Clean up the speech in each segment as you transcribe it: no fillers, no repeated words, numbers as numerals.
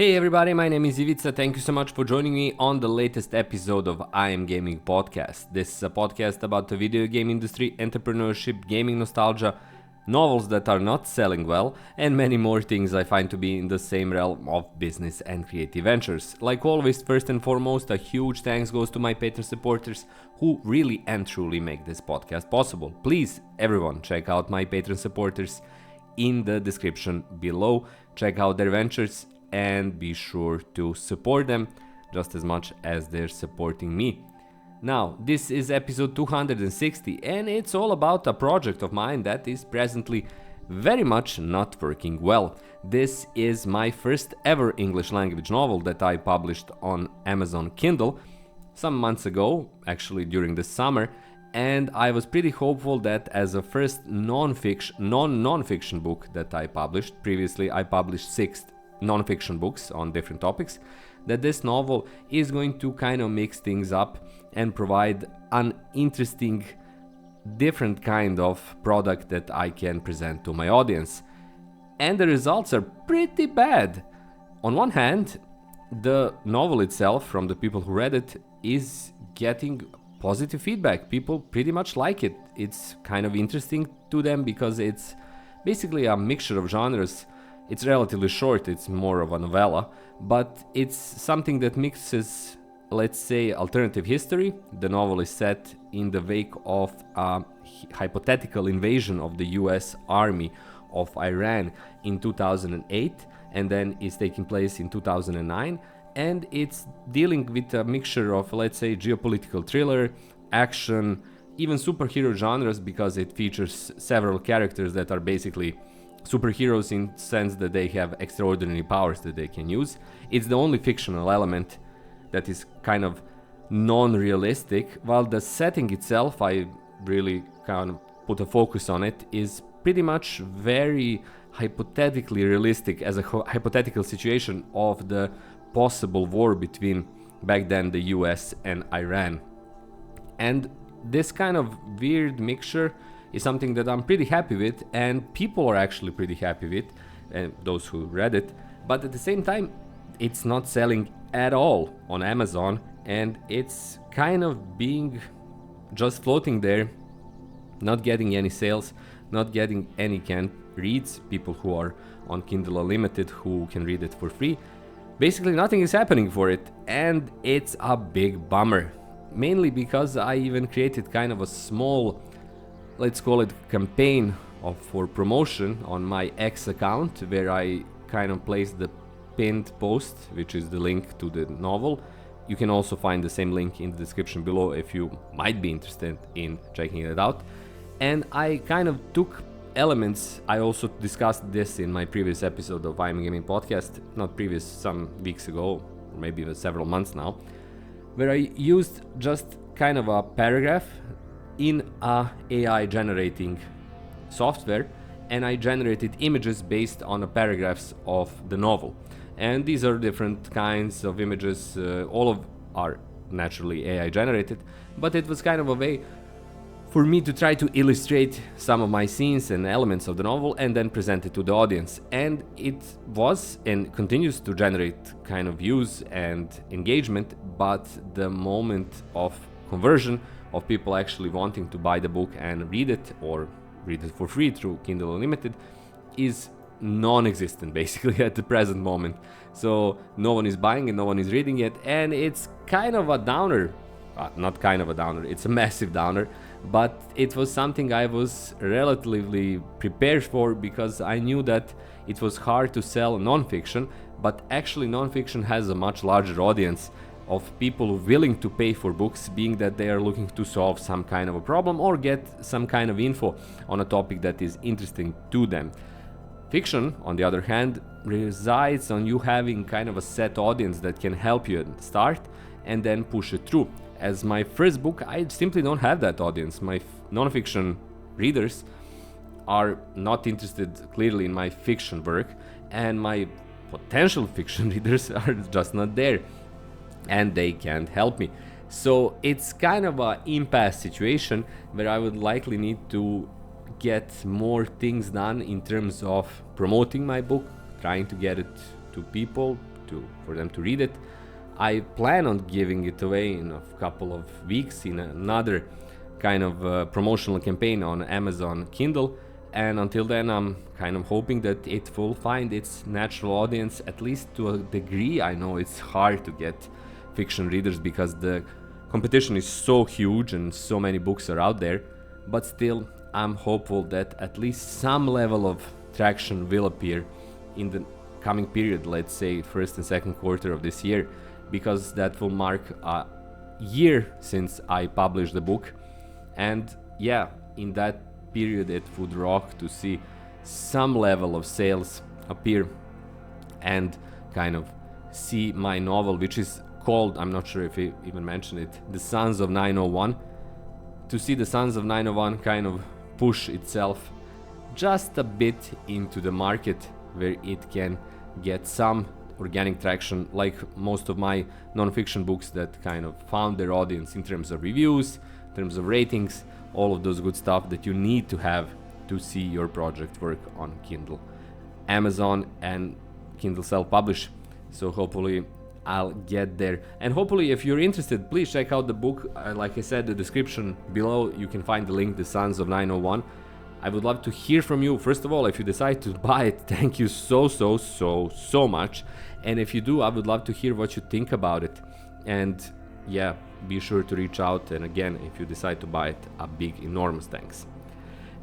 Hey everybody, my name is Ivica. Thank you so much for joining me on the latest episode of I Am Gaming Podcast. This is a podcast about the video game industry, entrepreneurship, gaming nostalgia, novels that are not selling well, and many more things I find to be in the same realm of business and creative ventures. Like always, first and foremost, a huge thanks goes to my Patreon supporters who really and truly make this podcast possible. Please, everyone, check out my Patreon supporters in the description below. Check out their ventures and be sure to support them just as much as they're supporting me. Now, this is episode 260 and it's all about a project of mine that is presently very much not working well. This is my first ever English language novel that I published on Amazon Kindle some months ago, actually during the summer, and I was pretty hopeful that as a first non-fiction book that I published, previously I published 6 non-fiction books on different topics, that this novel is going to kind of mix things up and provide an interesting, different kind of product that I can present to my audience. And the results are pretty bad. On one hand, the novel itself, from the people who read it, is getting positive feedback. People pretty much like it. It's kind of interesting to them because it's basically a mixture of genres. It's relatively short, it's more of a novella, but it's something that mixes, let's say, alternative history. The novel is set in the wake of a hypothetical invasion of the US Army of Iran in 2008, and then is taking place in 2009, and it's dealing with a mixture of, let's say, geopolitical thriller, action, even superhero genres, because it features several characters that are basically superheroes in the sense that they have extraordinary powers that they can use. It's the only fictional element that is kind of non-realistic, while the setting itself, I really kind of put a focus on it, is pretty much very hypothetically realistic as a hypothetical situation of the possible war between back then the US and Iran. And this kind of weird mixture is something that I'm pretty happy with, and people are actually pretty happy with, and those who read it. But at the same time, it's not selling at all on Amazon, and it's kind of being just floating there, not getting any sales, not getting any canned reads, people who are on Kindle Unlimited who can read it for free. Basically nothing is happening for it, and it's a big bummer. Mainly because I even created kind of a small, let's call it, campaign for promotion on my X account, where I kind of placed the pinned post, which is the link to the novel. You can also find the same link in the description below if you might be interested in checking it out. And I kind of took elements, I also discussed this in my previous episode of I Am Gaming Podcast, not previous, some weeks ago, or maybe even several months now, where I used just kind of a paragraph in a AI generating software, and I generated images based on the paragraphs of the novel. And these are different kinds of images, all of are naturally AI generated, but it was kind of a way for me to try to illustrate some of my scenes and elements of the novel and then present it to the audience. And it was and continues to generate kind of views and engagement, but the moment of conversion of people actually wanting to buy the book and read it, or read it for free through Kindle Unlimited, is non-existent basically at the present moment. So no one is buying it, no one is reading it, and it's kind of a downer. Not kind of a downer, it's a massive downer, but it was something I was relatively prepared for, because I knew that it was hard to sell non-fiction, but actually non-fiction has a much larger audience of people willing to pay for books, being that they are looking to solve some kind of a problem or get some kind of info on a topic that is interesting to them. Fiction, on the other hand, resides on you having kind of a set audience that can help you at the start and then push it through. As my first book, I simply don't have that audience. My non-fiction readers are not interested clearly in my fiction work, and my potential fiction readers are just not there, and they can't help me. So it's kind of an impasse situation where I would likely need to get more things done in terms of promoting my book, trying to get it to people, for them to read it. I plan on giving it away in a couple of weeks in another kind of promotional campaign on Amazon Kindle, and until then I'm kind of hoping that it will find its natural audience, at least to a degree. I know it's hard to get fiction readers because the competition is so huge and so many books are out there, but still I'm hopeful that at least some level of traction will appear in the coming period, let's say first and second quarter of this year, because that will mark a year since I published the book. And yeah, in that period it would rock to see some level of sales appear and kind of see my novel, which is called, I'm not sure if I even mentioned it, The Sons of 901, to see The Sons of 901 kind of push itself just a bit into the market where it can get some organic traction, like most of my non-fiction books that kind of found their audience in terms of reviews, in terms of ratings, all of those good stuff that you need to have to see your project work on Kindle, Amazon and Kindle self-publish. So hopefully I'll get there, and hopefully if you're interested, please check out the book. Like I said, the description below you can find the link, The Sons of 901. I would love to hear from you. First of all, if you decide to buy it, thank you so much. And if you do, I would love to hear what you think about it. And yeah, be sure to reach out. And again, if you decide to buy it, a big, enormous thanks.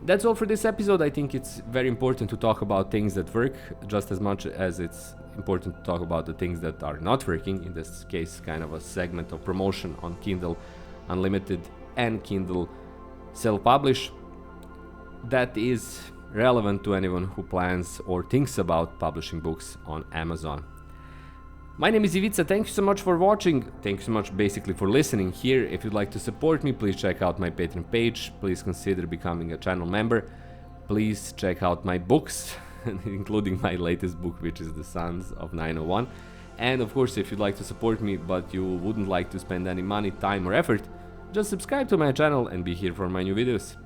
That's all for this episode. I think it's very important to talk about things that work just as much as it's important to talk about the things that are not working. In this case, kind of a segment of promotion on Kindle Unlimited and Kindle self-publish that is relevant to anyone who plans or thinks about publishing books on Amazon. My name is Ivica. Thank you so much for watching. Thank you so much basically for listening here. If you'd like to support me, please check out my Patreon page. Please consider becoming a channel member. Please check out my books, including my latest book, which is The Sons of 901. And of course, if you'd like to support me but you wouldn't like to spend any money, time or effort, just subscribe to my channel and be here for my new videos.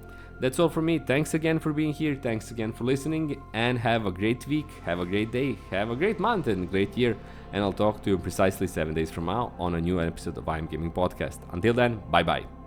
That's all from me. Thanks again for being here. Thanks again for listening, and have a great week, have a great day, have a great month and a great year. And I'll talk to you precisely 7 days from now on a new episode of I Am Gaming Podcast. Until then, bye bye.